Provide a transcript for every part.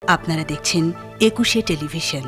আপনারা দেখছেন একুশে টেলিভিশন।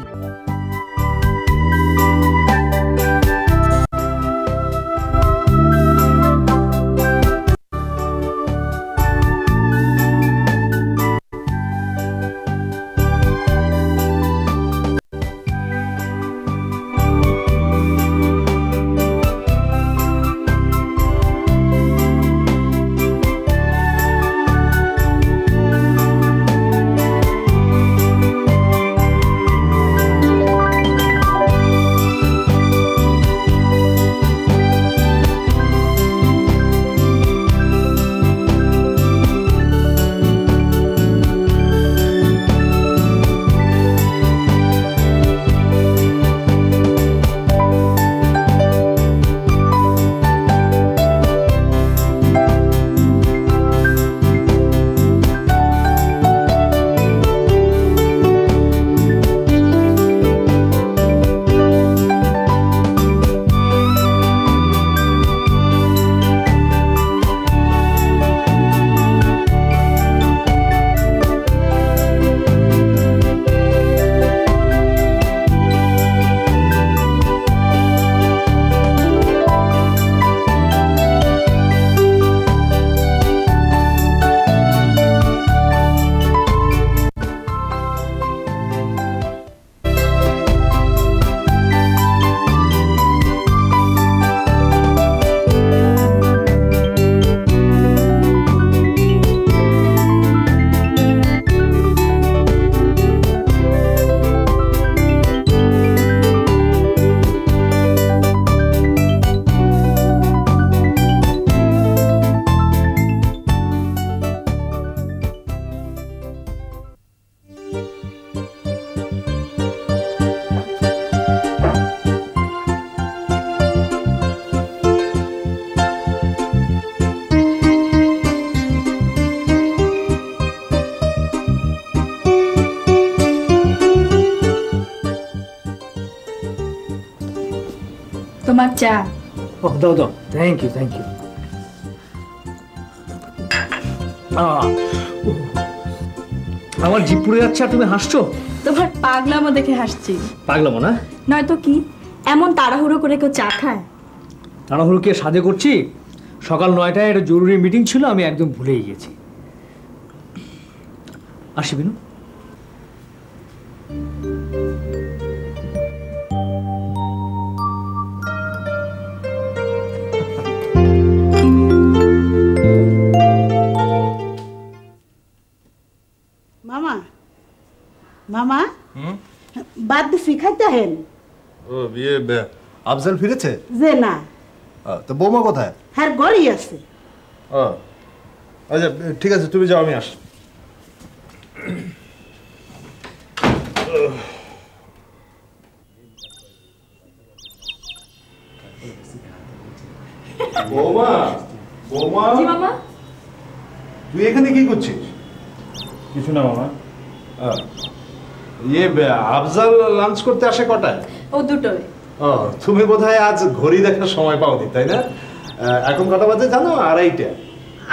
তোমার চা। ও দাও দাও, থ্যাংক ইউ থ্যাংক ইউ। আমার জিভ পুড়ে যাচ্ছে আর তুমি হাসছো? তোমার পাগলামো দেখে হাসছি। পাগলামো না? নয়তো কি, এমন তাড়াহুড়ো করে কেউ চা খায়? তাড়াহুড়ো কে সাজে করছি? সকাল 9টায় একটা জরুরি মিটিং ছিল, আমি একদম ভুলেই গেছি। আসি বিনু। মামা মামা বাদ শিখাইতে হেন। ও বিয়ে আফজাল ফিরেছে? যে না, তো বৌমা কোথায়? হ্যাঁ গড়ি আছে। ও আচ্ছা ঠিক আছে, তুমি যাও, আমি আসি। বৌমা বৌমা, জি মামা। তুই এখানে কি করছিস? কিছু না মামা। ইয়ে আফজাল লাঞ্চ করতে আসে কটায়? ও দুটোই। ও তুমি বোধহয় আজ ঘড়ি দেখার সময় পাওনি, তাই না? এখন কটা বাজে জানো? 2:30।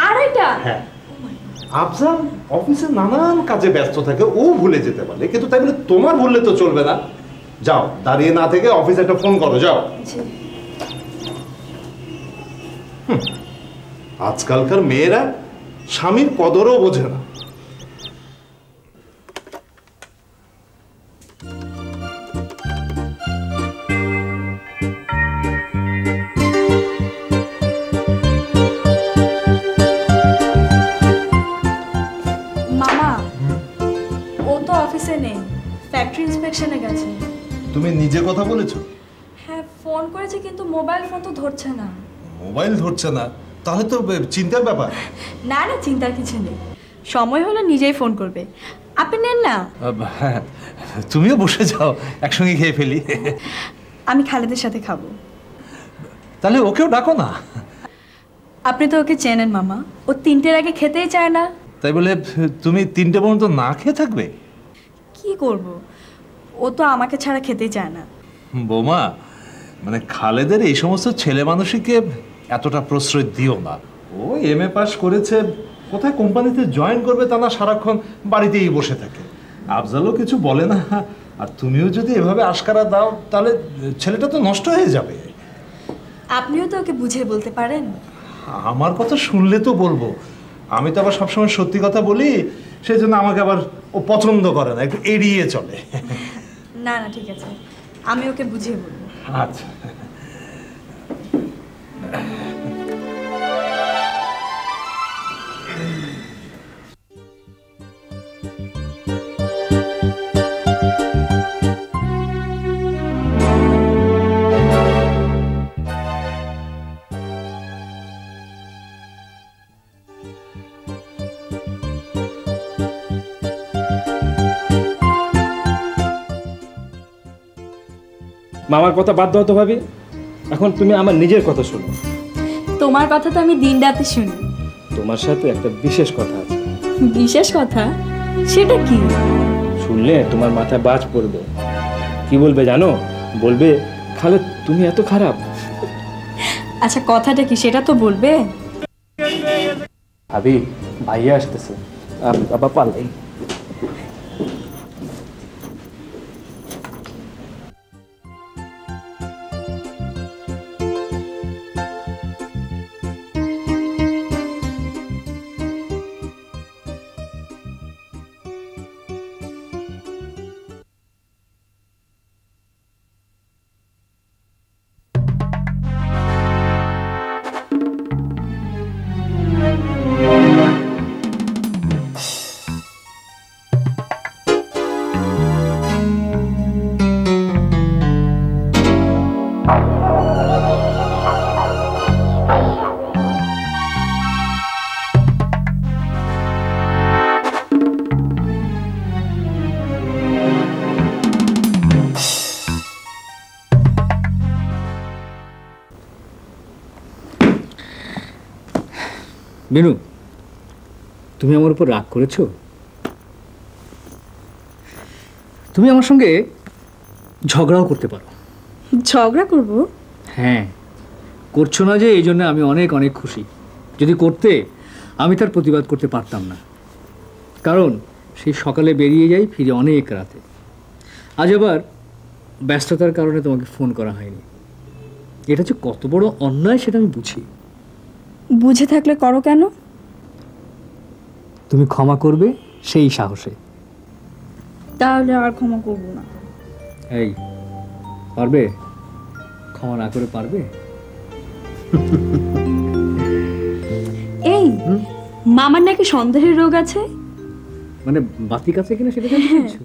2:30? হ্যাঁ। আফজাল অফিসে নানান কাজে ব্যস্ত থাকে, ও ভুলে যেতে পারে, কিন্তু তাই বলে তোমার ভুললে তো চলবে না। যাও, দাঁড়িয়ে না থেকে অফিসে একটা ফোন করো, যাও। আজকালকার মেয়েরা স্বামীর কদরও বোঝে না। মামা, ও তো অফিসে নেই, ফ্যাক্টরি ইন্সপেকশনে গেছে। তুমি নিজে কথা বলেছো? হ্যাঁ ফোন করেছে, কিন্তু মোবাইল ফোন তো ধরছে না। মোবাইল ধরছে না? তাহলে তো চিন্তার ব্যাপার। না না, চিন্তার কিছু নেই, সময় হলে নিজেই ফোন করবে। আপনি নেন না। তুমিও বসে যাও, একসঙ্গে খেয়ে ফেলি। আমি খালেদের সাথে খাবো। তাহলে ওকেও ডাকো না। আপনি তো ওকে চেনেন মামা, ও 3টের আগে খেতেই চায় না। তাই বলে তুমি 3টে পর্যন্ত না খেয়ে থাকবে? কি করব, ও তো আমাকে ছাড়া খেতেই চায় না। বৌমা, মানে খালেদের এই সমস্ত ছেলে মানুষকে এতটা প্রশ্রয় দিও না। ও MA পাস করেছে, কোথায় কোম্পানিতে জয়েন করবে তা না সারাক্ষণ বাড়িতেই বসে থাকে। আফজালও কিছু বলে না, আর তুমিও যদি এভাবে আশকারা দাও তাহলে ছেলেটা তো নষ্ট হয়ে যাবে। আপনিও তো ওকে বুঝিয়ে বলতে পারেন। আমার কথা শুনলে তো বলবো, আমি তো আবার সবসময় সত্যি কথা বলি, সেই জন্য আমাকে আবার ও পছন্দ করে না, একটু এড়িয়ে চলে। না না ঠিক আছে, আমি ওকে বুঝিয়ে বলবো। আচ্ছা মামার কথা বাদ দাও তো ভাবি, এখন তুমি আমার নিজের কথা শোনো। তোমার কথা তো আমি দিন রাতে শুনি। তোমার সাথে একটা বিশেষ কথা আছে। বিশেষ কথা? সেটা কি? শুনলে তোমার মাথায় বাজ পড়বে। কি বলবে জানো? বলবে খালে তুমি এত খারাপ। আচ্ছা কথাটা কি সেটা তো বলবে। ভাবি ভাইয়া আসতেছে, বাবা পালাই। বিনু, তুমি আমার উপর রাগ করেছো? তুমি আমার সঙ্গে ঝগড়াও করতে পারো। ঝগড়া করব? হ্যাঁ, করছো না যে এই জন্য আমি অনেক অনেক খুশি। যদি করতে আমি তার প্রতিবাদ করতে পারতাম না, কারণ সেই সকালে বেরিয়ে যাই, ফিরে অনেক রাতে। আজ আবার ব্যস্ততার কারণে তোমাকে ফোন করা হয়নি। এটা যে কত বড় অন্যায় সেটা আমি বুঝি। বুঝে থাকলে করো কেন? তুমি ক্ষমা করবে সেই সাহসে। তাহলে আর ক্ষমা করব না। এই পারবে? ক্ষমা না করে পারবে? এই মামার নাকি সন্দেহের রোগ আছে। মানে বাতিক আছে কিনা সেটা জানতে চাইছো?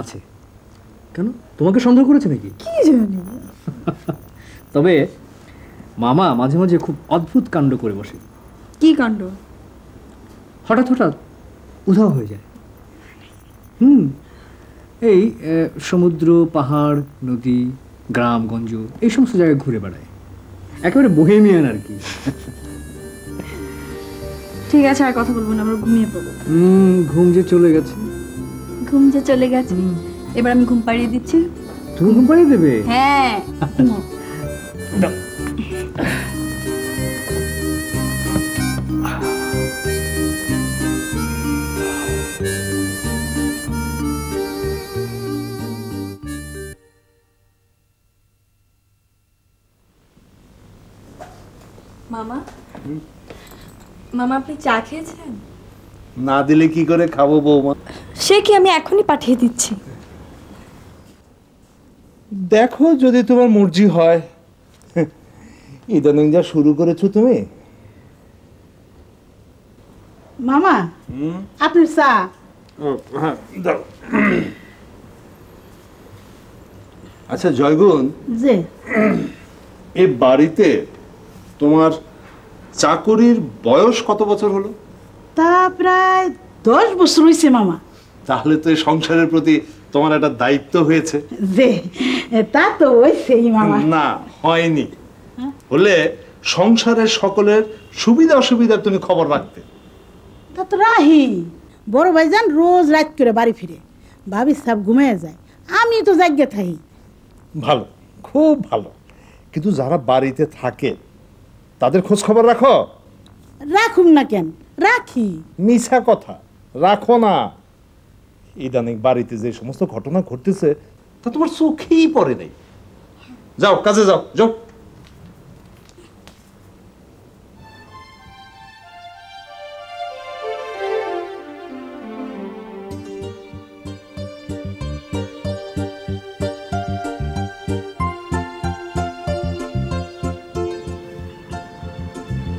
আছে। কেন, তোমাকে সন্দেহ করেছে নাকি? কি জানি। তবে মামা মাঝে মাঝে খুব অদ্ভুত কাণ্ড করে বসে। কি কাণ্ড? হঠাৎ হঠাৎ উধাও হয়ে যায়। এই সমুদ্র, পাহাড়, নদী, গ্রামগঞ্জ এই সমস্ত জায়গায় ঘুরে বেড়ায়, একেবারে বোহেমিয়ান আর কি। ঠিক আছে, আর কথা বলবো না, আমরা ঘুমিয়ে পড়বো। ঘুম যে চলে গেছে। ঘুম যে চলে গেছে, এবার আমি ঘুম পাড়িয়ে দিচ্ছি। তুমি ঘুম পাড়িয়ে দেবে? হ্যাঁ। মামা, মামা আপনি চা খেয়েছেন? না দিলে কি করে খাবো বৌমা? সে কি, আমি এখনই পাঠিয়ে দিচ্ছি। দেখো যদি তোমার মর্জি হয়। ইদানিং যা শুরু করেছো তুমি। মামা আপনার চা। আচ্ছা জয়গুণ, যে এ বাড়িতে তোমার চাকরির বয়স কত বছর হলো? তা প্রায় 10 বছর হয়েছে মামা। তাহলে তো এই সংসারের প্রতি তোমার একটা দায়িত্ব হয়েছে। যে তা তো হয়েছেই মামা। না হয়নি, হলে সংসারের সকলের সুবিধা অসুবিধার তুমি খবর রাখতে। তা তো রাহি, বড় ভাইজান রোজ রাত করে বাড়ি ফিরে, ভাবি সব ঘুমিয়ে যায়, আমি তো জাগ্যে থাকি। ভালো, খুব ভালো। কিন্তু যারা বাড়িতে থাকে তাদের খোঁজ খবর রাখো? রাখুম না কেন, রাখি। মিছা কথা, রাখো না। ইদানিং বাড়িতে যে সমস্ত ঘটনা ঘটতেছে তা তোমার চোখেই পড়ে নাই। যাও কাজে যাও, যাও।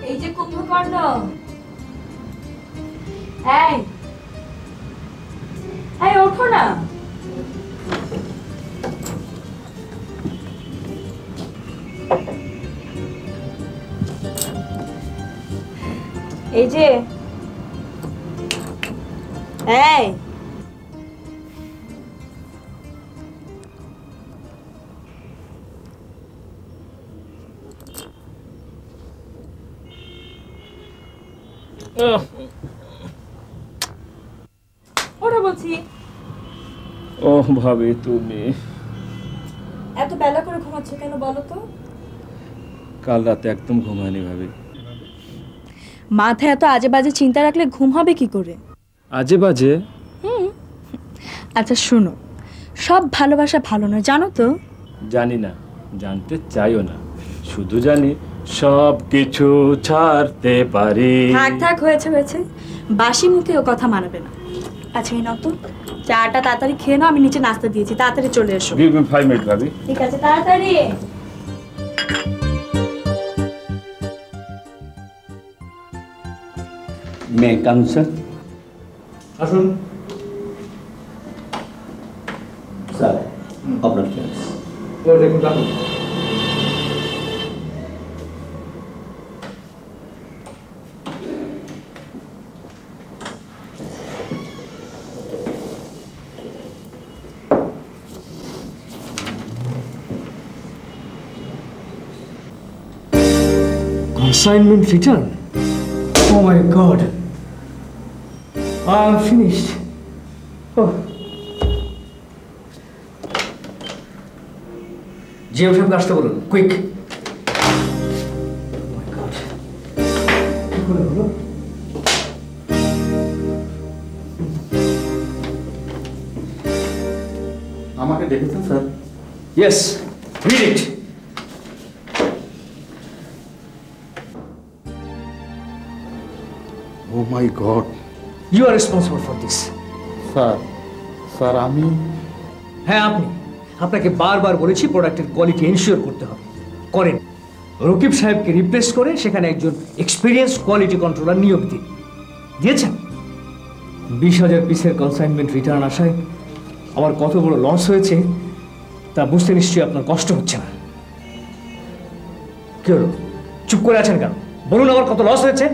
এই যে কুম্ভকর্ণ, এই এই ওঠো না। এই যে এই ওরা বলছি। ও ভাবি, তুমি এত বেলা করে ঘুমাচ্ছ কেন বলো তো? কাল রাতে একদম ঘুম হয়নি ভাবি। মাথায় এত আজে বাজে চিন্তা রাখলে ঘুম হবে কি করে? আজে বাজে? আচ্ছা শোনো, সব ভালোবাসা ভালো নয় জানো তো? জানি না, জানতে চাইও না, শুধু জানি সব কিছু ছাড়তে পারি। থাক থাক, হয়েছে হয়েছে, বাসি মুখে ও কথা মানাবে না। আচ্ছা এই নাও তো চাটা, তাড়াতাড়ি খেয়ে নাও, আমি নিচে নাস্তা দিয়েছি, তাড়াতাড়ি চলে এসো। Give me 5 minutes ভাবি। ঠিক আছে, তাড়াতাড়ি। মে কাম স্যার? আসুন স্যার, আপনার ক্লাস। দেখুন রাখুন। Consignment return? Oh my God! I am finished. Oh. GM সাহেবকে আসতে বলুন, কুইক। কি করে হলো? আমাকে ডেকেছেন sir? Yes, read it. Oh my God! You are responsible for this. Sir আমি হ্যাঁ আপনি, আপনাকে বারবার বলেছি প্রোডাক্টের কোয়ালিটি এনশিওর করতে হবে, করেন। রকিব সাহেবকে রিপ্লেস করে সেখানে একজন এক্সপিরিয়েন্স কোয়ালিটি কন্ট্রোলার নিয়োগ দিন, দিয়েছেন। 20,000 পিসের কনসাইনমেন্ট রিটার্ন আসায় আমার কত বড় লস হয়েছে তা বুঝতে নিশ্চয়ই আপনার কষ্ট হচ্ছে না। কি হলো, চুপ করে আছেন কেন? বলুন আমার কত লস হয়েছে।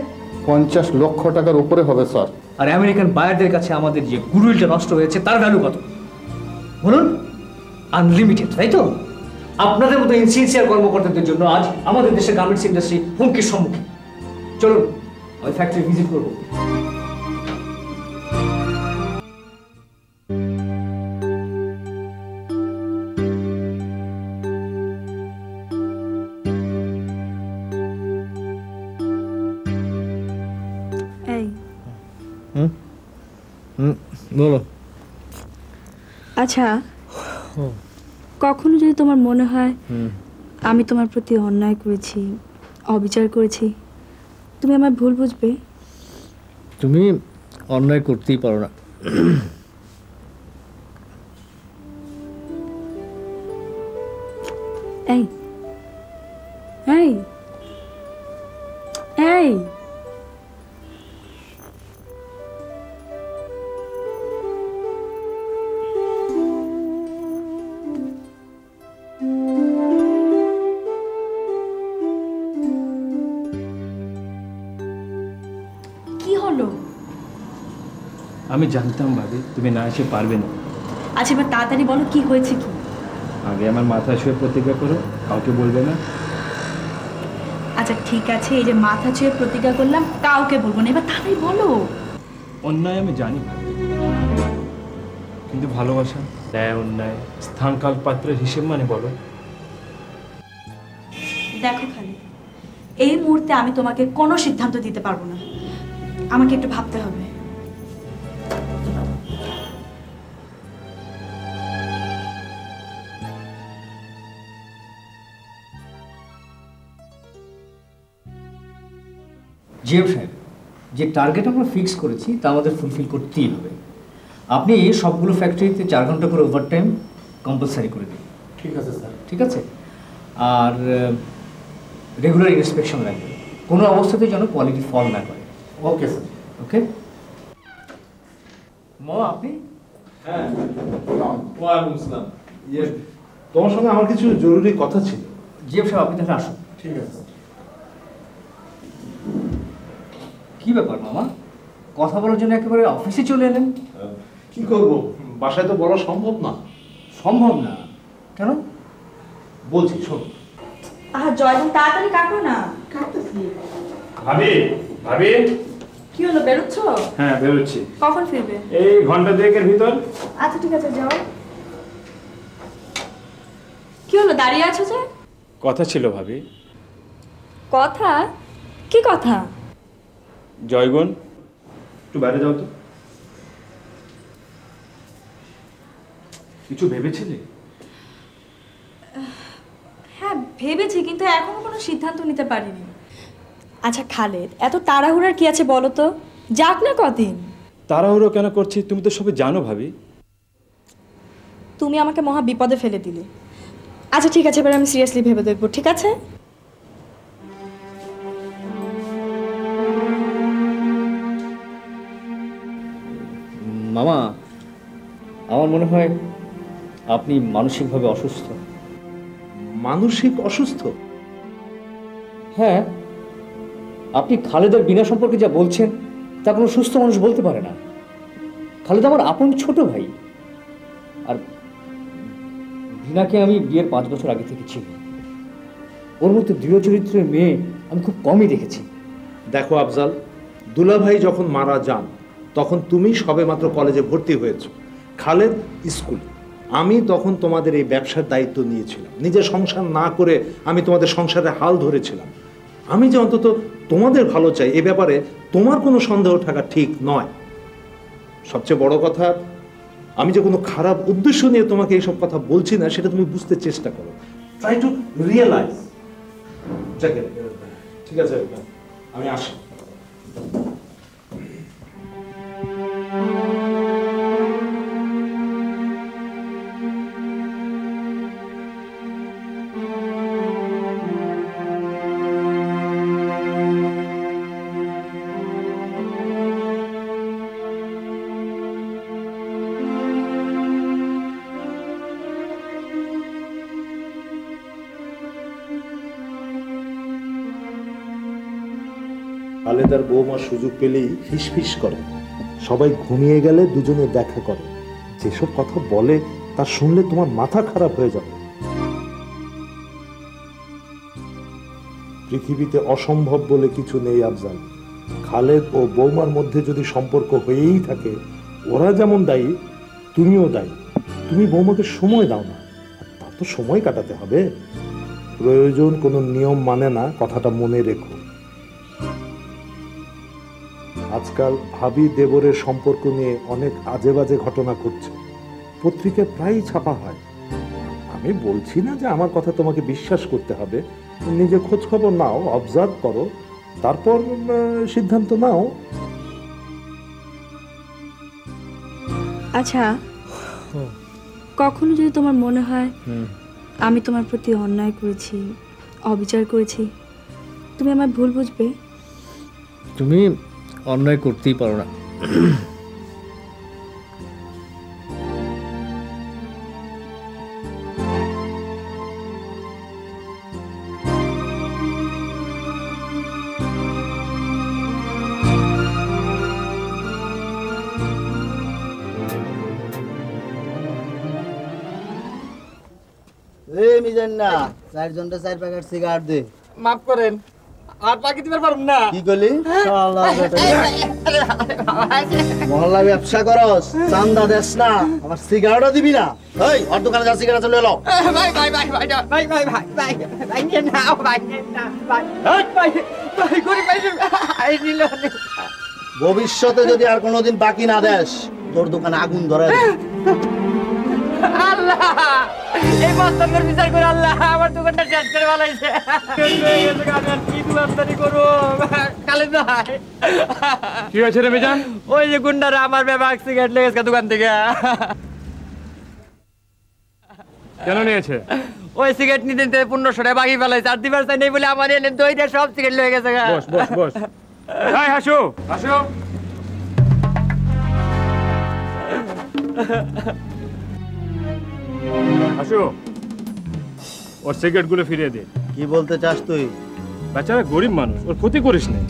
50 লক্ষ টাকার উপরে হবে স্যার। আর আমেরিকান বায়ারদের কাছে আমাদের যে গুডউইলটা নষ্ট হয়েছে তার ভ্যালু কত বলুন? আনলিমিটেড, তাই তো? আপনাদের মতো ইনসিনসিয়ার কর্মকর্তাদের জন্য আজ আমাদের দেশের গার্মেন্টস ইন্ডাস্ট্রি হুমকির সম্মুখীন। চলুন ওই ফ্যাক্টরি ভিজিট করবো। এই বলো। আচ্ছা, কখনো যদি তোমার মনে হয় আমি তোমার প্রতি অন্যায় করেছি, অবিচার করেছি, তুমি আমার ভুল বুঝবে? তুমি অন্যায় করতেই পারো না। এই এই এই কি হলো? আমি জানতাম ভাবি তুমি না এসে পারবে না। আচ্ছা এবার তাড়াতাড়ি বলো কি হয়েছে কি? আগে আমার মাথায় শুয়ে প্রতিজ্ঞা করো কাউকে বলবে না। আচ্ছা ঠিক আছে, এই যে মাথা ছুঁয়ে প্রতিজ্ঞা করলাম কাউকে বলবো না, এবার তাড়াতাড়ি বলো। অন্যায় আমি জানি ভাবি, কিন্তু ভালোবাসা, ন্যায় অন্যায়, স্থান কাল পাত্রের হিসেব মানে বলো। দেখো খালি, এই মুহূর্তে আমি তোমাকে কোনো সিদ্ধান্ত দিতে পারবো না, আমাকে একটু ভাবতে হবে। জিএম সাহেব, যে টার্গেট আমরা ফিক্স করেছি তা আমাদের ফুলফিল করতেই হবে। আপনি সবগুলো ফ্যাক্টরিতে 4 ঘন্টা করে ওভারটাইম কম্পালসারি করে দিন। ঠিক আছে স্যার। ঠিক আছে? আর রেগুলার ইন্সপেকশন রাখবেন, কোনো অবস্থাতেই যেন কোয়ালিটি ফল না করে। Okay sir. ওকে মা, আপনি? হ্যাঁ, ওয়ালাইকুম আসসালাম। তোমার সঙ্গে আমার কিছু জরুরি কথা ছিল। জিএম সাহেব, আপনি তাহলে আসুন। ঠিক আছে। কি ব্যাপার মামা, কথা বলার জন্য একেবারে অফিসে চলে এলেন? কি করব, বাসায় তো বলা সম্ভব না। সম্ভব না কেন? বলছি শোন। জয়গুন তাড়াতাড়ি কাটো না। ভাবি, ভাবি। কি হলো, বেরোচ্ছ? হ্যাঁ, বেরোচ্ছি। কখন ফিরবে? এই ঘন্টা দুয়েকের ভিতর। আচ্ছা ঠিক আছে, যাও। কি হলো, দাঁড়িয়ে আছো যে? কথা ছিল ভাবি। কথা? কি কথা? জয়গুণ, একটু বাইরে যাও তো। কিছু ভেবেছিলে? হ্যাঁ ভেবেছি, কিন্তু এখনো কোনো সিদ্ধান্ত নিতে পারিনি। আচ্ছা খালেদ, এত তাড়াহুড়ার কি আছে বলো তো? যাক না কদিন। তাড়াহুড়ো কেন করছি তুমি তো সবে জানো ভাবি। তুমি আমাকে মহা বিপদে ফেলে দিলে। আচ্ছা ঠিক আছে, এবার আমি সিরিয়াসলি ভেবে দেখবো, ঠিক আছে? মামা, আমার মনে হয় আপনি মানসিকভাবে অসুস্থ। মানসিক অসুস্থ? হ্যাঁ, আপনি খালেদার বিনা সম্পর্কে যা বলছেন তা কোনো সুস্থ মানুষ বলতে পারে না। খালেদ আমার আপন ছোট ভাই, আর বিনাকে আমি বিয়ের 5 বছর আগে থেকে চিনি। ওর মতো দৃঢ় চরিত্রের মেয়ে আমি খুব কমই দেখেছি। দেখো আফজাল, দুলাভাই যখন মারা যান তখন তুমি সবেমাত্র কলেজে ভর্তি হয়েছো, খালেদ স্কুল। আমি তখন তোমাদের এই ব্যবসার দায়িত্ব নিয়েছিলাম। নিজের সংসার না করে আমি তোমাদের সংসারে হাল ধরেছিলাম। আমি যে অন্তত তোমাদের ভালো চাই এ ব্যাপারে তোমার কোনো সন্দেহ থাকা ঠিক নয়। সবচেয়ে বড় কথা, আমি যে কোনো খারাপ উদ্দেশ্য নিয়ে তোমাকে এইসব কথা বলছি না, সেটা তুমি বুঝতে চেষ্টা করো। Try to realise. ঠিক আছে, আমি আসি। খালেদার বৌমা সুযোগ পেলেই ফিসফিস করে, সবাই ঘুমিয়ে গেলে দুজনে দেখা করে। যেসব কথা বলে তা শুনলে তোমার মাথা খারাপ হয়ে যাবে। পৃথিবীতে অসম্ভব বলে কিছু নেই আফজাল। খালেদ ও বৌমার মধ্যে যদি সম্পর্ক হয়েই থাকে, ওরা যেমন দায়ী তুমিও দায়ী। তুমি বৌমাকে সময় দাও না, তা তো সময় কাটাতে হবে। প্রয়োজন কোনো নিয়ম মানে না, কথাটা মনে রেখো। আজকাল ভাবি দেবরের সম্পর্ক নিয়ে অনেক আজে বাজে ঘটনা ঘটছে, পত্রিকায় প্রায়ই ছাপা হয়। আমি বলছি না যে আমার কথা তোমাকে বিশ্বাস করতে হবে, নিজে খোঁজ খবর নাও, অবজার্ভ করো, তারপর সিদ্ধান্ত নাও। আচ্ছা, কখনো যদি তোমার মনে হয় আমি তোমার প্রতি অন্যায় করেছি, অবিচার করেছি, তুমি আমার ভুল বুঝবে। তুমি অন্যায় করতেই পারো না। মিজান্না 4 জনটা 4 প্যাকেট সিগারেট দে। মাফ করেন, আর বাকি দিতে পারবো না। কি কইলি? শালা বেটা, মহল্লা ব্যবসা করস, চান্দা দেস না, আমার সিগারেটও দিবি না। এই ওর দোকানে যা সিগারেট চলে এলো। ভাই ভাই ভাই ভাই ভাই ভাই ভাই ভাই ভাই কেন না ভাই না ভাই ভাই ভাই করে ভাই আই নিল। ভবিষ্যতে যদি আর কোনোদিন বাকি না দেস, তোর দোকানে আগুন ধরে দেব। আল্লাহ এই মস্তানের বিচার করে আল্লাহ আমার দোকানটা শেষ করে ফেলাইছে। কি দোকানদারি করবো খালেদ ভাই? কি হয়েছে রে মিজান? ওই যে গুন্ডারা আমার ব্যাপার সিগারেট লেগেছে দোকান থেকে। কেন নিয়েছে? ওই সিগারেট নিতে নিতে 1500 টাকা বাকি ফেলাইছে, আর দিবার চাই নেই বলে আমার এনে দইটা সব সিগারেট লেগে গেছে। বস বস বস। এই হাসু হাসু, হাসু ওর সিগারেট গুলো ফিরিয়ে দে। কি বলতে চাস তুই? বেচারা গরিব মানুষ, ওর ক্ষতি করিস না।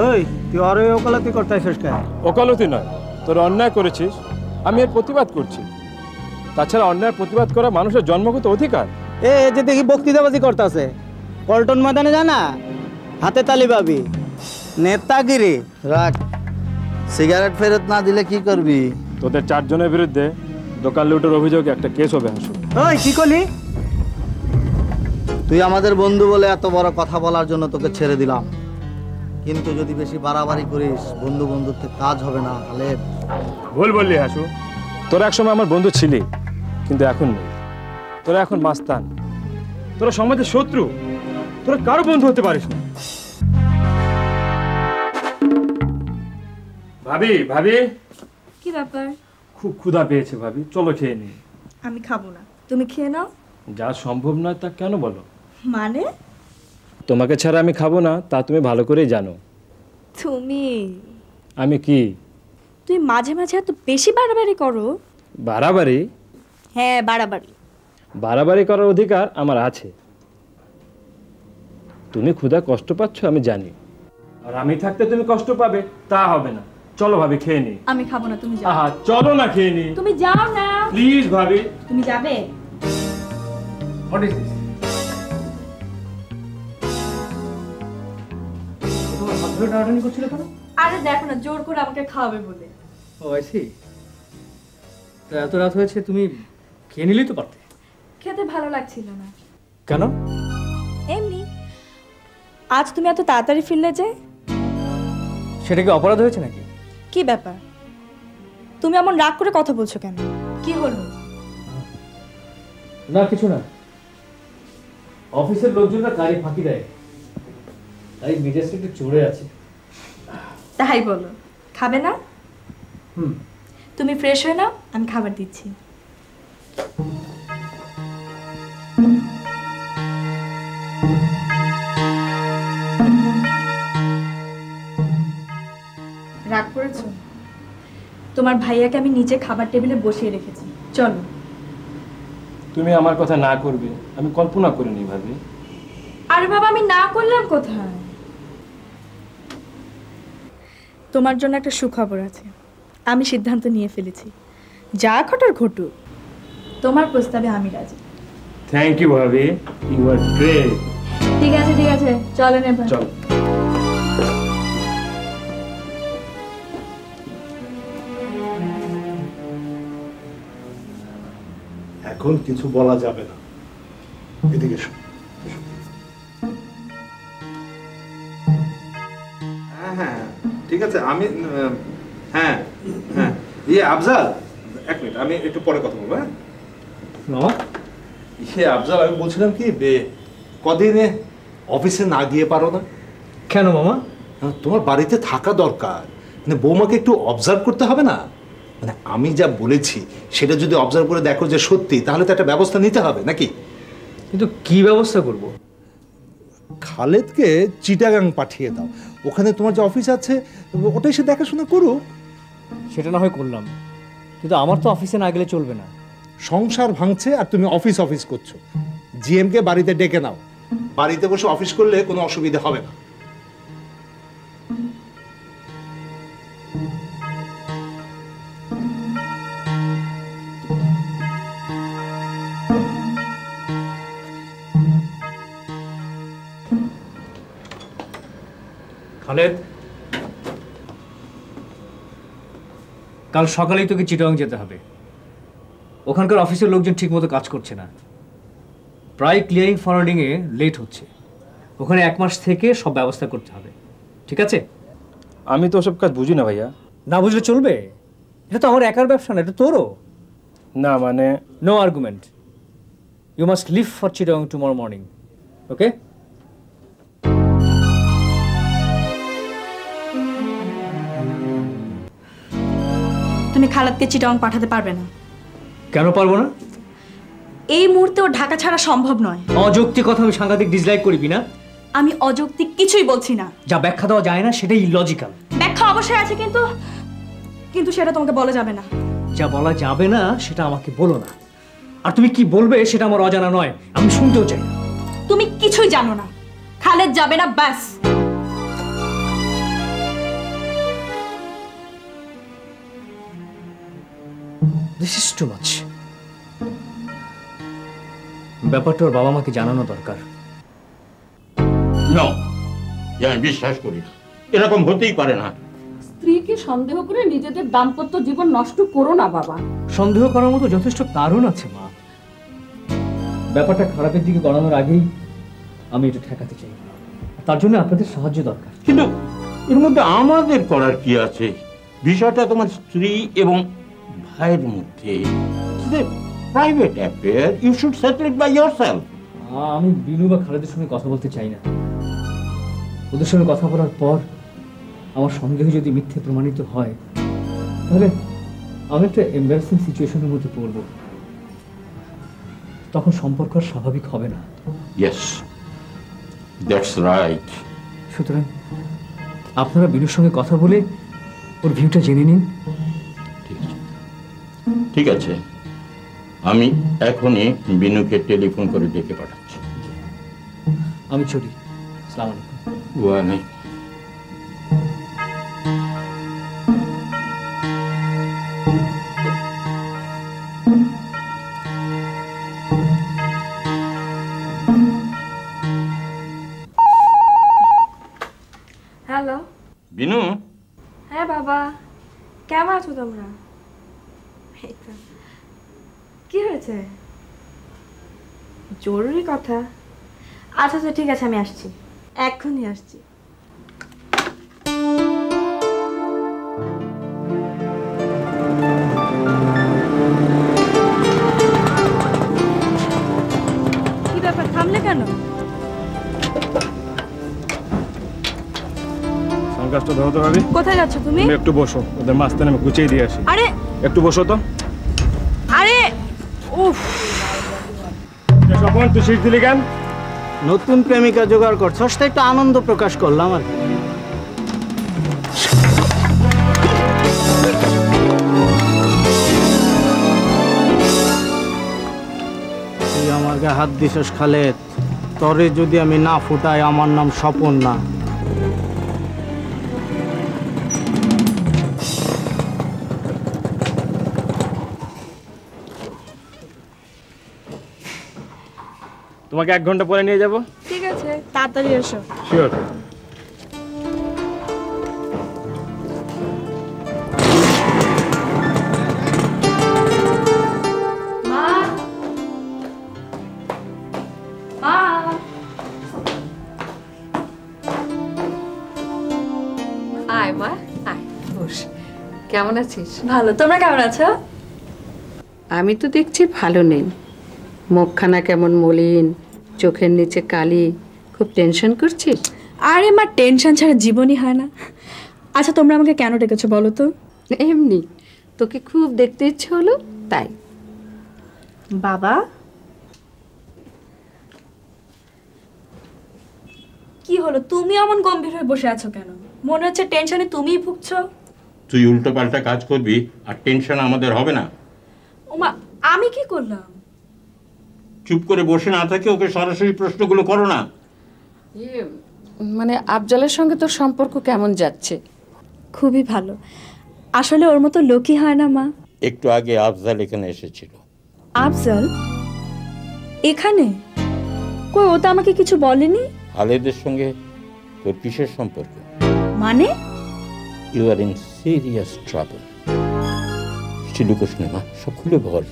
ওই তুই আর ওকালতি করতে আসিস কেন? ওকালতি নয়, তোর অন্যায় করেছিস, আমি এর প্রতিবাদ করছি। তাছাড়া অন্যায়ের প্রতিবাদ করা মানুষের জন্মগত অধিকার। এ যে দেখি বক্তৃতাবাজি করতেছে, পল্টন ময়দানে জানা হাতে তালি পাবি, নেতাগিরি রাখ। সিগারেট ফেরত না দিলে কি করবি? তোদের 4 জনের বিরুদ্ধে দোকান লুটের অভিযোগে একটা কেস হবে হাসু। ওই কি করলি? তুই আমাদের বন্ধু বলে এত বড় কথা বলার জন্য তোকে ছেড়ে দিলাম, কিন্তু যদি বেশি বাড়াবাড়ি করিস বন্ধু বন্ধুত্বে কাজ হবে না। খালেদ, ভুল বললি হাসু, তোরা একসময় আমার বন্ধু ছিলি, কিন্তু এখন নেই। তোরা এখন মাস্তান, তোরা সমাজের শত্রু, তোরা কারো বন্ধু হতে পারিস না। ভাবি ভাবি, কি ব্যাপার? খুব ক্ষুধা পেয়েছে ভাবি, চলো খেয়ে নি। আমি খাবো না, তুমি খেয়ে নাও। যা সম্ভব নয় তা কেন বলো? মানে? তোমাকে ছাড়া আমি খাবো না তা তুমি ভালো করেই জানো। তুমি আমি কি? তুই মাঝে মাঝে এত বেশি বাড়াবাড়ি করো। বাড়াবাড়ি? হ্যাঁ, বাড়াবাড়ি। বাড়াবাড়ি করার অধিকার আমার আছে। তুমি ক্ষুধা কষ্ট পাচ্ছ আমি জানি, আর আমি থাকতে তুমি কষ্ট পাবে তা হবে না। চলো ভাবি খেয়ে নি। আমি খাবো না, তুমি যাও। আহা চলো না খেয়ে নি। তুমি যাও না প্লিজ ভাবি। তুমি যাবে? What is this? তোমার হাত ধরে টানাটানি করছিল কেন? আরে দেখো না, জোর করে আমাকে খাওয়াবে বলে। ও আই সি। তা এত রাত হয়েছে, তুমি খেয়ে নিলেই তো পারতে। খেতে ভালো লাগছিল না। কেন? এমনি। আজ তুমি এত তাড়াতাড়ি ফিরলে যে? সেটা কি অপরাধ হয়েছে নাকি? কি ব্যাপার? তুমি এমন রাগ করে কথা বলছো কেন? কি হলো? না কিছু না, অফিসের লোকজনরা গাড়ি ফাঁকি দেয়, তাই মেজাজটা একটু চড়ে আছে। তাই বলো, খাবে না? হুম। তুমি ফ্রেশ হয়ে নাও, আমি খাবার দিচ্ছি। রাগ করেছো? তোমার ভাইয়াকে আমি নিচে খাবার টেবিলে বসিয়ে রেখেছি, চলো। তুমি আমার কথা না করবে আমি কল্পনা করিনি ভাবি। আরে বাবা, আমি না করলাম কোথায়? তোমার জন্য একটা সুখবর আছে। আমি সিদ্ধান্ত নিয়ে ফেলেছি, যা ঘটার ঘটুক, তোমার প্রস্তাবে আমি রাজি। থ্যাংক ইউ ভাবি, ইউ আর গ্রেট। ঠিক আছে ঠিক আছে, চলেন এবার। চলো। এখন কিছু বলা যাবে না, এদিকে এসো। হ্যাঁ হ্যাঁ ঠিক আছে, আমি হ্যাঁ হ্যাঁ আফজাল, এক মিনিট, আমি একটু পরে কথা বলবো। হ্যাঁ আফজাল, আমি বলছিলাম কি, কদিনে অফিসে না গিয়ে পারো না? কেন মামা? তোমার বাড়িতে থাকা দরকার, মানে বৌমাকে একটু অবজার্ভ করতে হবে না? মানে আমি যা বলেছি সেটা যদি অবজার্ভ করে দেখো যে সত্যি, তাহলে তো একটা ব্যবস্থা নিতে হবে নাকি? কিন্তু কি ব্যবস্থা করব? খালেদকে চিটাগাং পাঠিয়ে দাও, ওখানে তোমার যে অফিস আছে ওটাই সে দেখাশোনা করুক। সেটা না হয় করলাম, কিন্তু আমার তো অফিসে না গেলে চলবে না। সংসার ভাঙছে আর তুমি অফিস অফিস করছো। জিএম কে বাড়িতে ডেকে নাও, বাড়িতে বসে অফিস করলে কোনো অসুবিধা হবে না। খালেদ, কাল সকালেই তোকে চিটাগাং যেতে হবে। ওখানকার অফিসের লোকজন ঠিকমতো কাজ করছে না, প্রায় ক্লিয়ারিং ফরওয়ার্ডিংয়ে লেট হচ্ছে। ওখানে 1 মাস থেকে সব ব্যবস্থা করতে হবে, ঠিক আছে? আমি তো ওসব কাজ বুঝি না ভাইয়া। না বুঝলে চলবে? এটা তো আমার একার ব্যবসা না, এটা তোরও। না মানে no argument, you must leave for Chittagong tomorrow morning, okay? তুমি খালাদকে চিটাগং পাঠাতে পারবে না। কেন পারবো না? এই মুহূর্তে ও ঢাকা ছাড়া সম্ভব নয়। অযৌক্তিক কথা আমি সাংঘাতিক ডিসলাইক করবি না। আমি অযৌক্তিক কিছুই বলছি না। যা ব্যাখ্যা দেওয়া যায় না সেটাই ইলজিক্যাল। ব্যাখ্যা অবশ্যই আছে, কিন্তু কিন্তু সেটা তোমাকে বলা যাবে না। যা বলা যাবে না সেটা আমাকে বলো না, আর তুমি কি বলবে সেটা আমার অজানা নয়, আমি শুনতেও চাই না। তুমি কিছুই জানো না, খালেদ যাবে না, ব্যাস। This is too much. ব্যাপারটা ওর বাবা মাকে জানানো দরকার। আমি বিশ্বাস করি না, এরকম হতেই পারে না। স্ত্রীকে সন্দেহ করে নিজেদের দাম্পত্য জীবন নষ্ট করো না বাবা। সন্দেহ করার মতো যথেষ্ট কারণ আছে মা। ব্যাপারটা খারাপের দিকে গড়ানোর আগেই আমি এটা ঠেকাতে চাই, তার জন্য আপনাদের সাহায্য দরকার। কিন্তু এর মধ্যে আমাদের করার কি আছে? বিষয়টা তোমার স্ত্রী এবং ভাইয়ের মধ্যে, private affair, you should settle it by yourself. আমি বিনু বা খালেদের সঙ্গে কথা বলতে চাই না। ওদের সঙ্গে কথা বলার পর আমার সন্দেহ যদি মিথ্যে প্রমাণিত হয়, তাহলে আমি একটা এম্বারাসিং সিচুয়েশনের মধ্যে পড়ব, তখন সম্পর্ক আর স্বাভাবিক হবে না। Yes, that's right. সুতরাং আপনারা বিনুর সঙ্গে কথা বলে ওর ভিউটা জেনে নিন। ঠিক আছে, আমি এখনই বিনুকে টেলিফোন করে ডেকে পাঠাচ্ছি। আমি চলি। আসসালামু আলাইকুম। ওয়ালাইকুম। হ্যালো বিনু। হ্যাঁ বাবা, কেমন আছো তোমরা? এই তো। কি হয়েছে? জরুরি কথা? আচ্ছা আচ্ছা ঠিক আছে, আমি আসছি, এক্ষুনি আসছি। কি ব্যাপার, থামলে কেন? সংকাজটা ধরো তো ভাবি। কোথায় যাচ্ছ তুমি? তুমি একটু বসো, ওদের মাঝখানে আমি গুছিয়ে দিয়ে আসি। আরে একটু বসো তো। আরে উফ, স্বপন তুই শীত দিলি কেন? নতুন প্রেমিকা জোগাড় করছস, তাই একটু আনন্দ প্রকাশ করলাম আর কি। তুই আমার গায়ে হাত দিছস খালেদ, তরে যদি আমি না ফুটাই আমার নাম স্বপন না। তোমাকে 1 ঘন্টা পরে নিয়ে যাবো। ঠিক আছে, তাড়াতাড়ি এসো। শিওর। মা, মা, আয় মা, আয় বস। কেমন আছিস? ভালো, তোমরা কেমন আছো? আমি তো দেখছি ভালো নেই, মুখখানা কেমন মলিন, চোখের নিচে কালি, খুব টেনশন করছিস? আরে মা, টেনশন ছাড়া জীবনই হয় না। আচ্ছা তোমরা আমাকে কেন ডেকেছো বলো তো? এমনি তোকে খুব দেখতে ইচ্ছে হলো তাই। বাবা, কি হলো, তুমি এমন গম্ভীর হয়ে বসে আছো কেন? মনে হচ্ছে টেনশনে তুমিই ভুগছো। তুই উল্টো পাল্টা কাজ করবি আর টেনশন আমাদের হবে না। ওমা, আমি কি করলাম? চুপ করে বসে না থাকে, ওকে সরাসরি প্রশ্নগুলো করো না। মানে আফজালের সঙ্গে তোর সম্পর্ক কেমন যাচ্ছে? খুবই ভালো, আসলে ওর মতো লোকই হয় না মা। একটু আগে আফজাল এখানে এসেছিল। আফজাল এখানে? কই, ও তো আমাকে কিছু বলেনি। খালেদের সঙ্গে তোর কিসের সম্পর্ক? মানে? You are in serious trouble. লুকোস না মা, সব খুলে বল।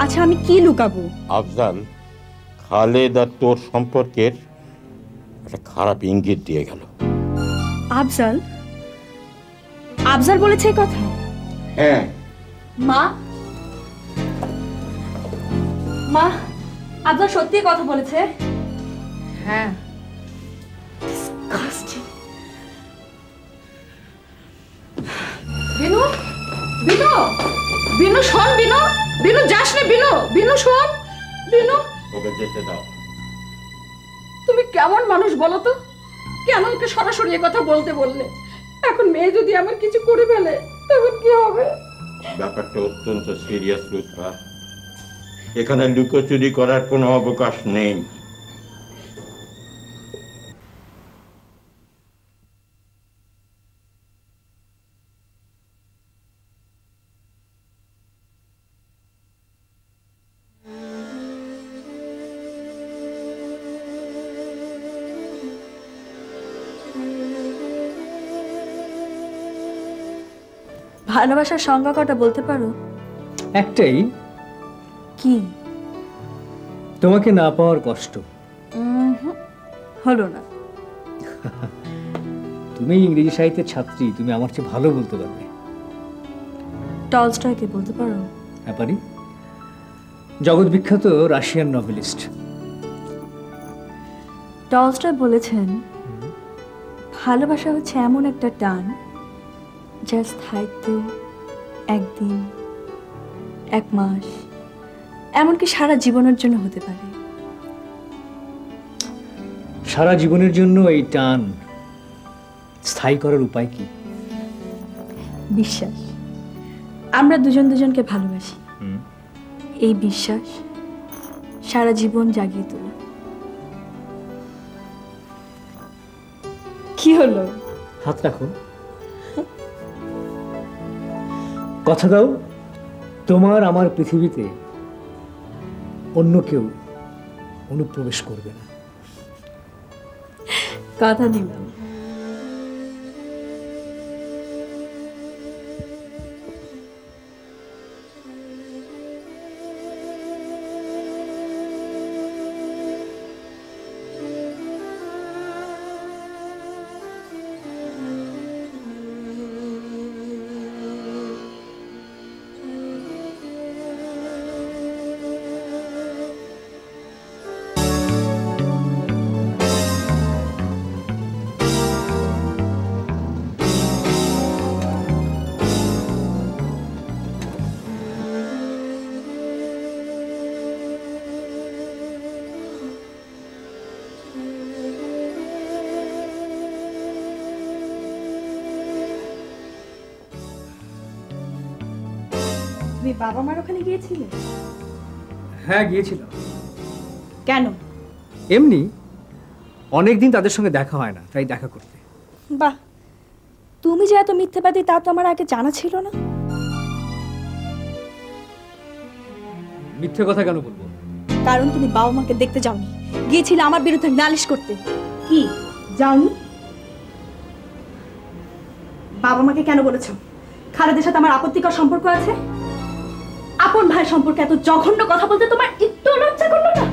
আচ্ছা আমি কি লুকাবো? আফজাল খালেদ আর তোর সম্পর্কের একটা খারাপ ইঙ্গিত দিয়ে গেল। আফজাল? আফজাল বলেছে এই কথা? হ্যাঁ। মা, মা আপনার সত্যি কথা বলেছে? হ্যাঁ। বিনু, বিনু, বিনু শোন, বিনু, বিনু যাস না, বিনু, বিনু শোন, বিনু। ওকে যেতে দাও। তুমি কেমন মানুষ বলো তো? কেন ওকে সরাসরি এ কথা বলতে বললে? এখন মেয়ে যদি আমার কিছু করে ফেলে তখন কি হবে? ব্যাপারটা অত্যন্ত সিরিয়াস লুৎফা, এখানে লুকোচুরি করার কোনো অবকাশ নেই। ভালোবাসার সংজ্ঞা কটা বলতে পারো? একটাই, কি? তোমাকে না পাওয়ার কষ্ট। হলো না। তুমি ইংরেজি সাহিত্যের ছাত্রী, তুমি আমার চেয়ে ভালো বলতে পারবে। টলস্টয়কে বলতে পারো? হ্যাঁ পারি, জগৎ বিখ্যাত রাশিয়ান নভেলিস্ট। টলস্টয় বলেছেন, ভালোবাসা হচ্ছে এমন একটা টান যার স্থায়িত্ব একদিন, এক মাস, এমনকি সারা জীবনের জন্য হতে পারে। সারা জীবনের জন্য এই টান স্থায়ী করার উপায় কি? বিশ্বাস। আমরা দুজন দুজনকে ভালোবাসি, এই বিশ্বাস সারা জীবন জাগিয়ে তোলে। কি হলো? হাত রাখো। কথা দাও, তোমার আমার পৃথিবীতে অন্য কেউ অনুপ্রবেশ করবে না। কথা দিলাম। তুমি বাবা মার ওখানে গিয়েছিলে? হ্যাঁ গিয়েছিলাম। কেন? এমনি, অনেকদিন তাদের সঙ্গে দেখা হয় না, তাই দেখা করতে। বাহ, তুমি যে এত মিথ্যাবাদী তা তো আমার আগে জানা ছিল না। মিথ্যে কথা কেন বলবো? কারণ তুমি বাবা মাকে দেখতে যাওনি, গিয়েছিলে আমার বিরুদ্ধে নালিশ করতে। কি যাওনি? বাবা মাকে কেন বলেছো খালেদের সাথে আমার আপত্তিকর সম্পর্ক আছে? আপন ভাই সম্পর্কে এত জঘন্য কথা বলতে তোমার একটু লজ্জা করলো না?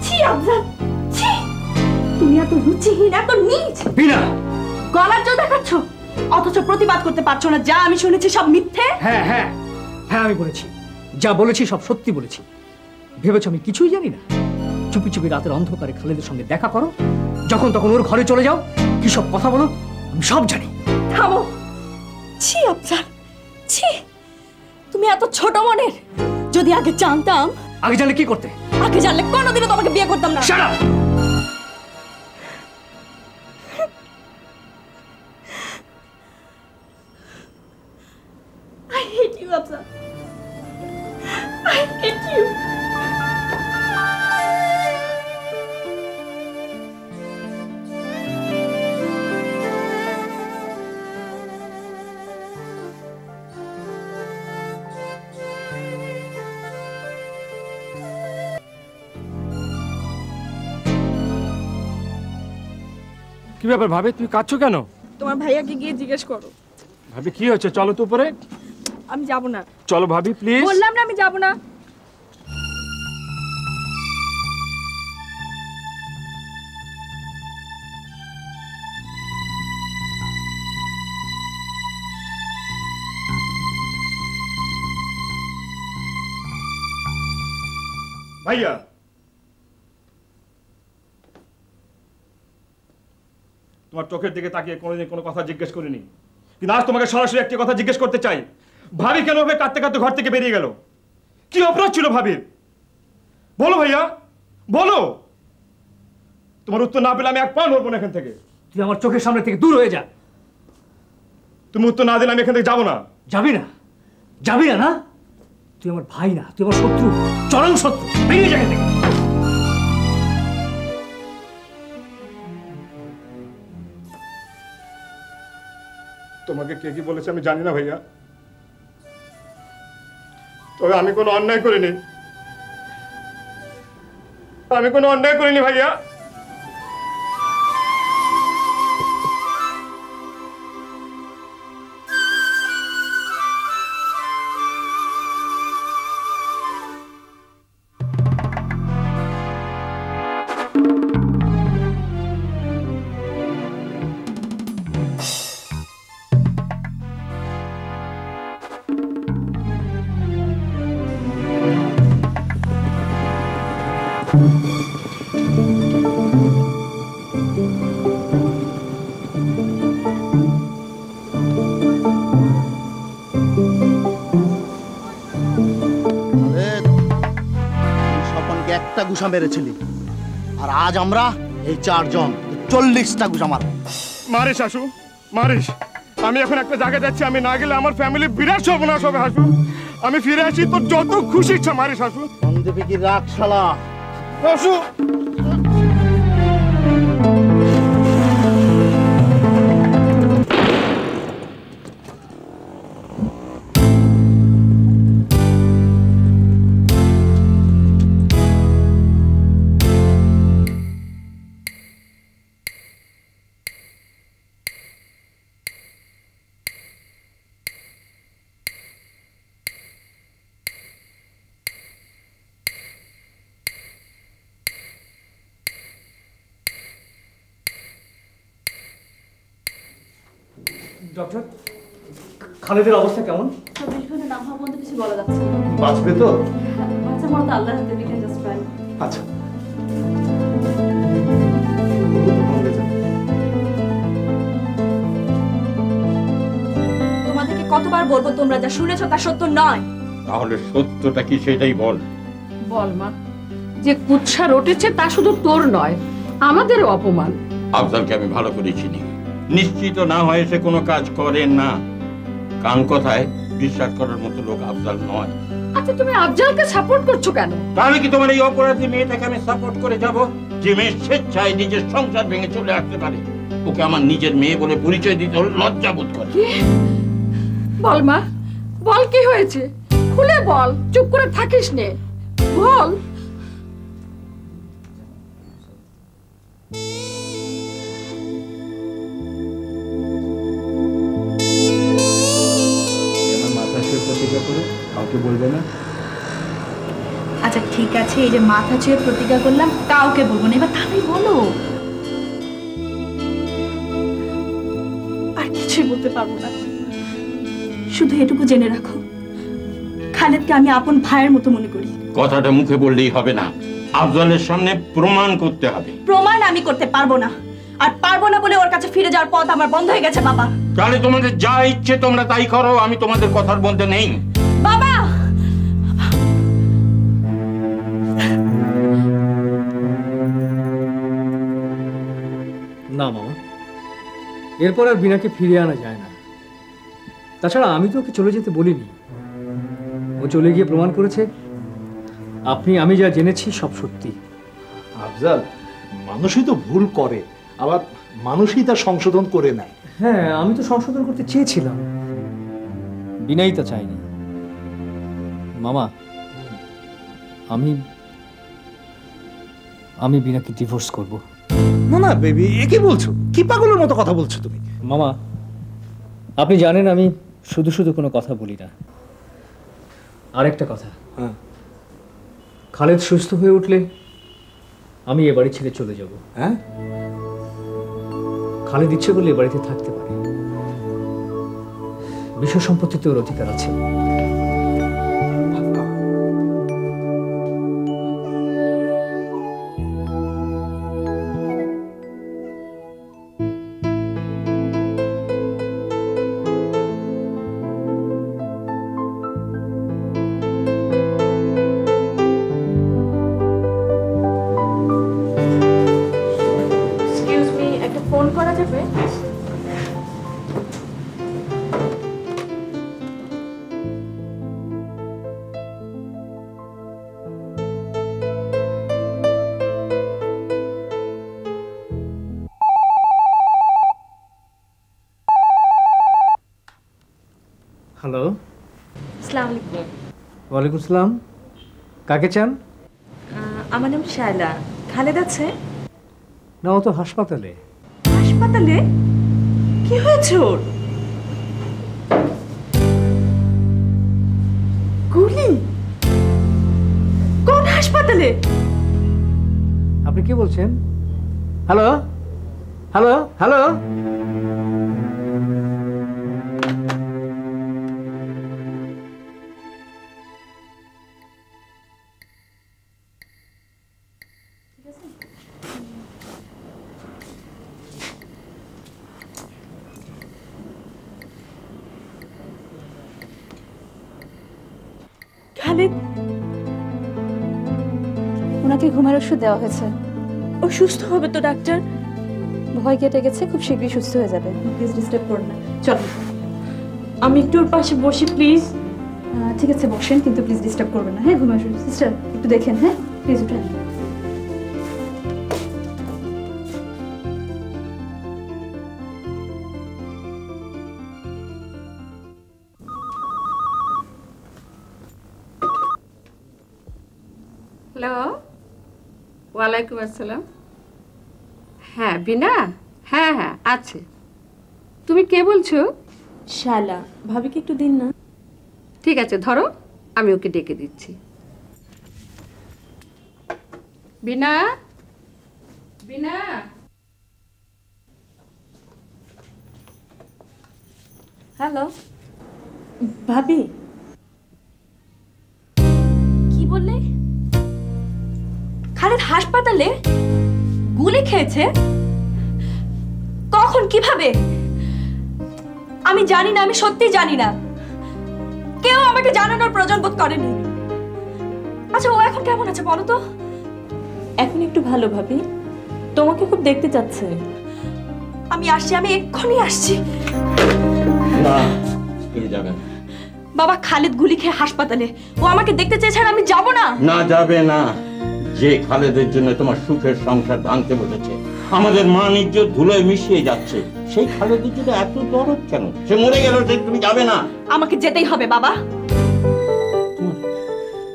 ছি আফজাল, ছি! তুমি এত রুচিহীন, এত নীচ। বিনা গলার জোর দেখাচ্ছ, অথচ প্রতিবাদ করতে পারছো না। যা আমি শুনেছি সব মিথ্যে। হ্যাঁ হ্যাঁ হ্যাঁ, আমি বলেছি, যা বলেছি সব সত্যি বলেছি। ভেবেছ আমি কিছুই জানি না? চুপি চুপি রাতের অন্ধকারে খালেদের সঙ্গে দেখা করো, যখন তখন ওর ঘরে চলে যাও, কি সব কথা বলো, আমি সব জানি। থামো। ছি আফজাল, ছি! তুমি এত ছোট মনের। যদি আগে জানতাম। আগে জানলে কি করতে? আগে জানলে কোনোদিনও তোমাকে বিয়ে করতাম না। Shut up! I hate you, Afzal. I hate you. কি ব্যাপার ভাবি, তুমি কাঁদছো কেন? তোমার ভাইয়াকে গিয়ে জিজ্ঞেস করো। ভাবি কি হচ্ছে? চলো তো উপরে। আমি যাব না। চলো ভাবি প্লিজ। বললাম না আমি যাব না। ভাইয়া, তোমার চোখের দিকে তাকিয়ে কোনোদিন কোনো কথা জিজ্ঞেস করিনি, কিন্তু আজ তোমাকে সরাসরি একটি কথা জিজ্ঞেস করতে চাই। ভাবি কেন ভাবে কাঁদতে কাঁদতে ঘর থেকে বেরিয়ে গেল? কি অপরাধ ছিল ভাবির? বলো ভাইয়া, বলো। তোমার উত্তর না পেলে আমি এক পা নড়বো না এখান থেকে। তুই আমার চোখের সামনে থেকে দূর হয়ে যা। তুমি উত্তর না দিলে আমি এখান থেকে যাবো না। যাবি না? যাবি না? না, তুই আমার ভাই না, তুই আমার শত্রু, চরম শত্রু। বেরিয়ে যা এখান থেকে। তোমাকে কে কি বলেছে আমি জানি না ভাইয়া, তবে আমি কোনো অন্যায় করিনি। আমি কোনো অন্যায় করিনি ভাইয়া। একটা গুছা মেরেছিলি, আর আজ আমরা এই 4 জন 40টা গুছা মার। মারিস হাসু, মারিস। আমি এখন একটা জায়গায় যাচ্ছি, আমি না গেলে আমার ফ্যামিলি বিরাট সর্বনাশ হবে হাসু। আমি ফিরে আসি, তোর যত খুশি ইচ্ছা মারিস হাসু। সন্দীপে কি রাখ শালা হাসু। ডক্টর, খালেদের অবস্থা কেমন? 24 ঘন্টা নাম হওয়া পর্যন্ত কিছু বলা যাচ্ছে না। বাঁচবে তো? বাচ্চা মতো আল্লাহর হাতে, we can just try। আচ্ছা, তোমাদেরকে কতবার বলবো, তোমরা যা শুনেছো তা সত্য নয়। তাহলে সত্যটা কি সেটাই বল। বল মা, যে কুৎসা রটেছে তা শুধু তোর নয়, আমাদেরও অপমান। আফজালকে আমি ভালো করে চিনি। নিশ্চিত না হয়ে সে কোনো কাজ করে না। কান কথায় বিশ্বাস করার মতো লোক আফজাল নয়। আচ্ছা, তুমি আফজালকে সাপোর্ট করছো কেন? তাহলে কি তোমার এই অপরাধী মেয়েটাকে আমি সাপোর্ট করে যাব? যে মেয়ে স্বেচ্ছায় নিজের সংসার ভেঙে চলে আসতে পারে, ওকে আমার নিজের মেয়ে বলে পরিচয় দিতে হলে লজ্জা বোধ করে। বল মা, বল কি হয়েছে, খুলে বল, চুপ করে থাকিস নে, বল। কাউকে বলবে না? আচ্ছা ঠিক আছে, এই যে মাথা ছুঁয়ে প্রতিজ্ঞা করলাম কাউকে বলবো না, এবার তাহলে বলো। আর কিছুই বলতে পারবো না, শুধু এটুকু জেনে রাখো, খালেদকে আমি আপন ভাইয়ের মতো মনে করি। কথাটা মুখে বললেই হবে না, আফজালের সামনে প্রমাণ করতে হবে। প্রমাণ আমি করতে পারবো না, আর পারবো না বলে ওর কাছে ফিরে যাওয়ার পথ আমার বন্ধ হয়ে গেছে বাবা। তাহলে তোমাদের যা ইচ্ছে তোমরা তাই করো, আমি তোমাদের কথার মধ্যে নেই। বাবা, না মামা, এরপর আর বিনাকে ফিরিয়ে আনা যায় না। তাছাড়া আমি তো ওকে চলে যেতে বলিনি। ও চলে গিয়ে প্রমাণ করেছে আমি যা জেনেছি সব সত্যি। আফজাল, মানুষই তো ভুল করে, আবার মানুষই তা সংশোধন করে নেয়। হ্যাঁ, আমি তো সংশোধন করতে চেয়েছিলাম, বিনাই তা চাইনি। মামা, আমি বিনাকে ডিভোর্স করব। না না বেবি, এ কি বলছো? কি পাগলের মতো কথা বলছো তুমি? মামা, আপনি জানেন আমি শুধু শুধু কোনো কথা বলি না। আরেকটা কথা, খালেদ সুস্থ হয়ে উঠলে আমি এ বাড়ি ছেড়ে চলে যাব। হ্যাঁ, খালেদ ইচ্ছে করলে এ বাড়িতে থাকতে পারে, বিষয় সম্পত্তিতে ওর অধিকার আছে। ওয়ালাইকুম আসসালাম। কাকে চান? আমার নাম শায়লা। খালেদ আছে? না, ও তো হাসপাতালে। হাসপাতালে? কি হয়েছে ওর? গুলি? কোন হাসপাতালে? আপনি কি বলছেন? Hello hello hello. খালেদ, ওনাকে ঘুমের ওষুধ দেওয়া হয়েছে। ও সুস্থ হবে তো ডাক্তার? ভয় কেটে গেছে, খুব শীঘ্রই সুস্থ হয়ে যাবে। প্লিজ ডিস্টার্ব করুন না। চলো আমি একটু ওর পাশে বসি প্লিজ। ঠিক আছে বসেন, কিন্তু প্লিজ ডিস্টার্ব করবেন না। হ্যাঁ, ঘুমের ওষুধ। সিস্টার একটু দেখেন। হ্যাঁ প্লিজ উঠেন। হ্যালো, ওয়ালাইকুম আসসালাম। হ্যাঁ বিনা, হ্যাঁ হ্যাঁ আছে। তুমি কে বলছো? শালা, ভাবিকে একটু দিন না। ঠিক আছে, ধরো আমি ওকে ডেকে দিচ্ছি। বিনা, বিনা। হ্যালো ভাবি। কি বললে? খালেদ হাসপাতালে? গুলি খেয়েছে? কখন, কিভাবে? আমি জানি না, আমি সত্যি জানি না। কেউ আমাকে জানানোর প্রয়োজন বোধ করেনি। আচ্ছা ও এখন কেমন আছে বলো তো? এখন একটু ভালো ভাবি, তোমাকে খুব দেখতে চাচ্ছে। আমি আসছি, আমি এক্ষুনি আসছি। না, তুমি যাবে না। বাবা, খালেদ গুলি খেয়ে হাসপাতালে, ও আমাকে দেখতে চেয়েছে আর আমি যাব না। না, যাবে না। যে খালেদের জন্য তোমার সুখের সংসার ভাঙতে বসেছে, আমাদের মান ইজ্জত ধুলোয় মিশিয়ে যাচ্ছে, সেই খালেদের জন্য এত দরদ কেন? সে মরে গেল, তুমি যাবে না? আমাকে যেতেই হবে বাবা।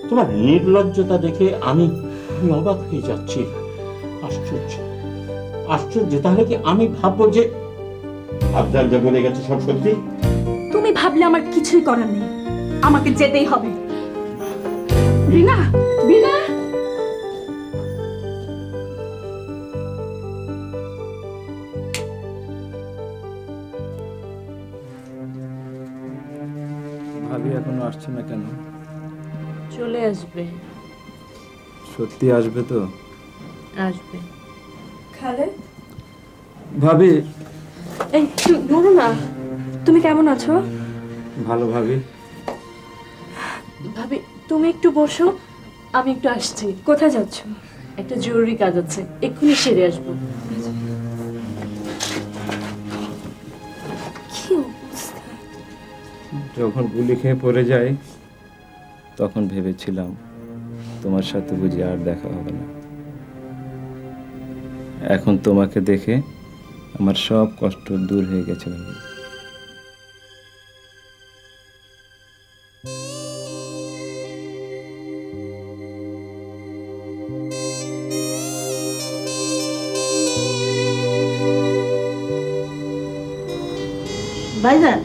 তোমার নির্লজ্জতা দেখে আমি অবাক হয়ে যাচ্ছি। আশ্চর্য, আশ্চর্য। তাহলে কি আমি ভাববো যে আফজাল যা বলে গেছে সব সত্যি? তুমি ভাবলে আমার কিছুই করার নেই, আমাকে যেতেই হবে। বিনা, বিনা। ভাবি এখনো আসছে না কেন? চলে আসবে। সত্যি আসবে তো? আসবে। খালেদ ভাবি। এই ধরো না। তুমি কেমন আছো? ভালো ভাবি। ভাবি তুমি একটু বসো, আমি একটু আসছি। কোথায় যাচ্ছ? একটা জরুরি কাজ আছে, এক্ষুনি সেরে আসবো। কি অবস্থা! যখন গুলি খেয়ে পড়ে যায় তখন ভেবেছিলাম তোমার সাথে বুঝি আর দেখা হবে না। এখন তোমাকে দেখে আমার সব কষ্ট দূর হয়ে গেছে। ভাইজান,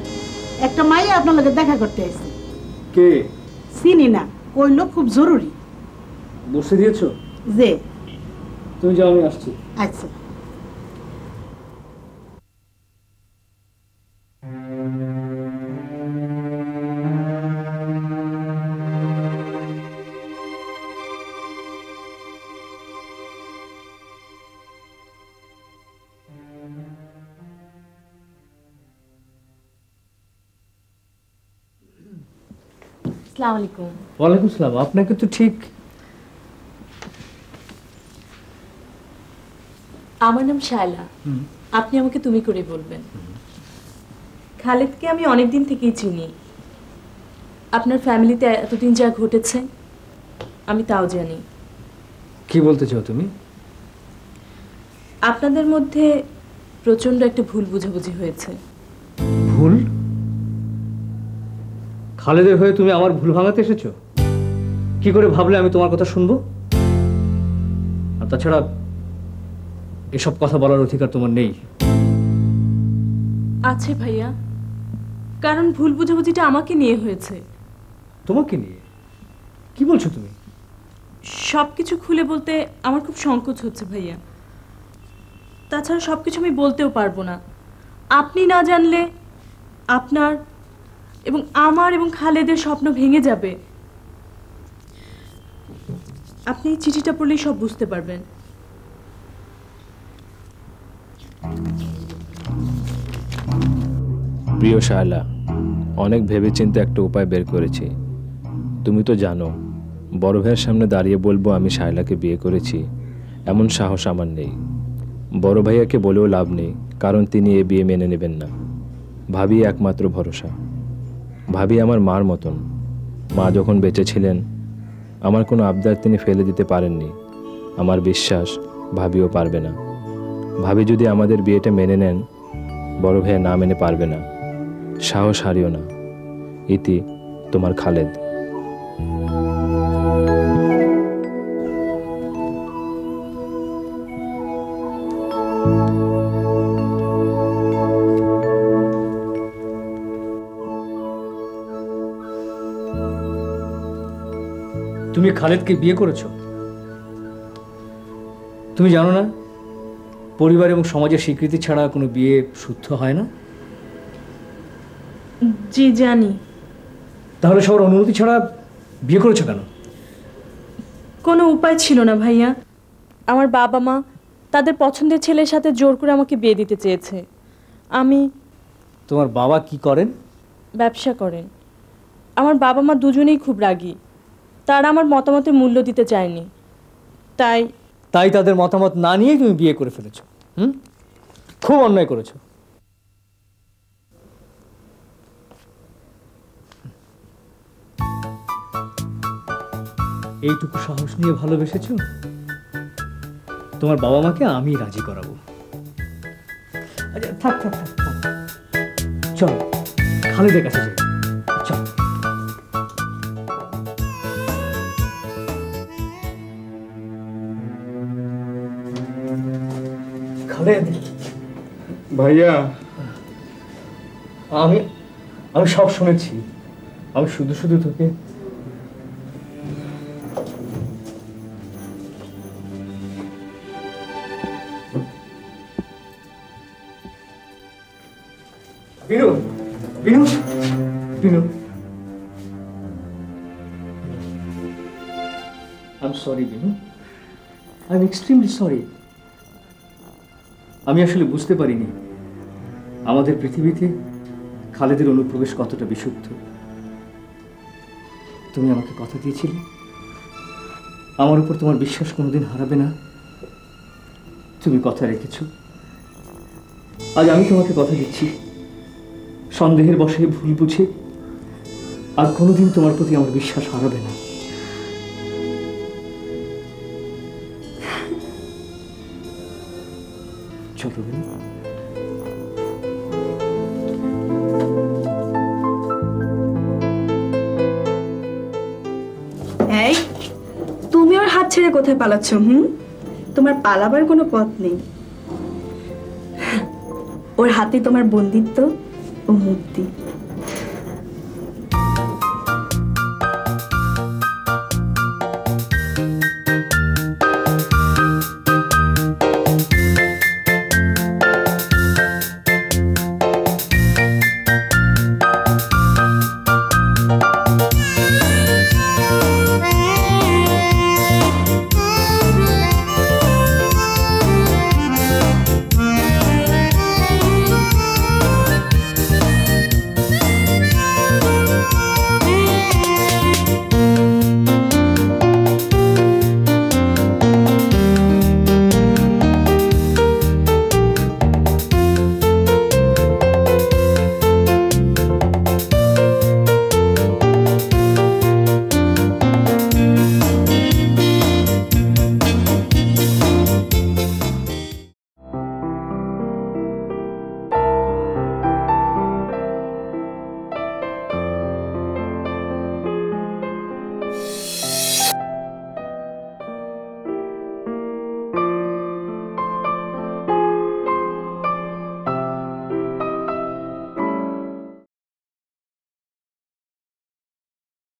একটা মাইয়া আপনার লগে দেখা করতে আসছে। কে? চিনি না, কইলো খুব জরুরি। বসে দিয়েছো? যে তুমি যাও, আমি আসছি। আচ্ছা। আসসালামু আলাইকুম। ওয়ালাইকুম আসসালাম। আপনাকে তো ঠিক। আমার নাম শায়লা, আপনি আমাকে তুমি করে বলবেন। খালেদকে আমি অনেকদিন থেকেই চিনি। আপনার ফ্যামিলিতে এতদিন যা ঘটেছে আমি তাও জানি। কি বলতে চাও তুমি? আপনাদের মধ্যে প্রচন্ড একটা ভুল বুঝাবুঝি হয়েছে। ভুল? খালেদের হয়ে তুমি আমার ভুল ভাঙাতে এসেছো? কি করে ভাবলে আমি তোমার কথা শুনবো? আর তাছাড়া এসব কথা বলার অধিকার তোমার নেই। আছে ভাইয়া, কারণ ভুল বুঝাবুঝিটা আমাকে নিয়ে হয়েছে। তোমাকে নিয়ে? কি বলছো তুমি? সবকিছু খুলে বলতে আমার খুব সংকোচ হচ্ছে ভাইয়া। তাছাড়া সবকিছু আমি বলতেও পারবো না। আপনি না জানলে আপনার এবং আমার এবং খালেদের স্বপ্ন ভেঙে যাবে। আপনি এই চিঠিটা পড়লেই সব বুঝতে পারবেন। প্রিয় শায়লা, অনেক ভেবেচিন্তে একটা উপায় বের করেছি। তুমি তো জানো বড় ভাইয়ের সামনে দাঁড়িয়ে বলবো আমি শায়লাকে বিয়ে করেছি, এমন সাহস আমার নেই। বড় ভাইয়াকে বলেও লাভ নেই, কারণ তিনি এ বিয়ে মেনে নেবেন না। ভাবি একমাত্র ভরসা। ভাবি আমার মার মতন। মা যখন বেঁচে ছিলেন আমার কোনো আবদার তিনি ফেলে দিতে পারেননি। আমার বিশ্বাস ভাবিও পারবে না। ভাবি যদি আমাদের বিয়েটা মেনে নেন, বড় ভাইয়া না মেনে পারবে না। সাহস হারিও না। ইতি, তোমার খালেদ। তুমি খালেদকে বিয়ে করেছো? তুমি জানো না পরিবার এবং সমাজের স্বীকৃতি ছাড়া কোনো বিয়ে শুদ্ধ হয় না? জি জানি। তাহলে সবার অনুমতি ছাড়া বিয়ে করেছো কেন? কোনো উপায় ছিল না ভাইয়া। আমার বাবা মা তাদের পছন্দের ছেলের সাথে জোর করে আমাকে বিয়ে দিতে চেয়েছে। আমি। তোমার বাবা কি করেন? ব্যবসা করেন। আমার বাবা মা দুজনেই খুব রাগী। তারা আমার মতামতের মূল্য দিতে চায়নি। তাই তাদের মতামত না নিয়েই তুমি বিয়ে করে ফেলেছো। খুব অন্যায় করেছো। এইটুকু সাহস নিয়ে ভালোবেসেছো? তোমার বাবা মাকে আমি রাজি করাবো। আচ্ছা থাক থাক থাক থাক, চলো খালেদের কাছে যাই। চল। খালেদ ভাইয়া, আমি সব শুনেছি। আমি শুধু শুধু তোকে Binu Binu Binu I'm sorry Binu, I'm extremely sorry. আমি আসলে বুঝতে পারিনি আমাদের পৃথিবীতে খালেদের অনুপ্রবেশ কতটা বিশুদ্ধ। তুমি আমাকে কথা দিয়েছিলে আমার উপর তোমার বিশ্বাস কোনোদিন হারাবে না। তুমি কথা রেখেছো। আজ আমি তোমাকে কথা দিচ্ছি, সন্দেহের বশে ভুল বুঝে আর কোনোদিন তোমার প্রতি আমার বিশ্বাস হারাবে না। চলো বিনু। এই তুমি ওর হাত ছেড়ে কোথায় পালাচ্ছ? তোমার পালাবার কোনো পথ নেই। ওর হাতে তোমার বন্দিত্ব ও মুক্তি।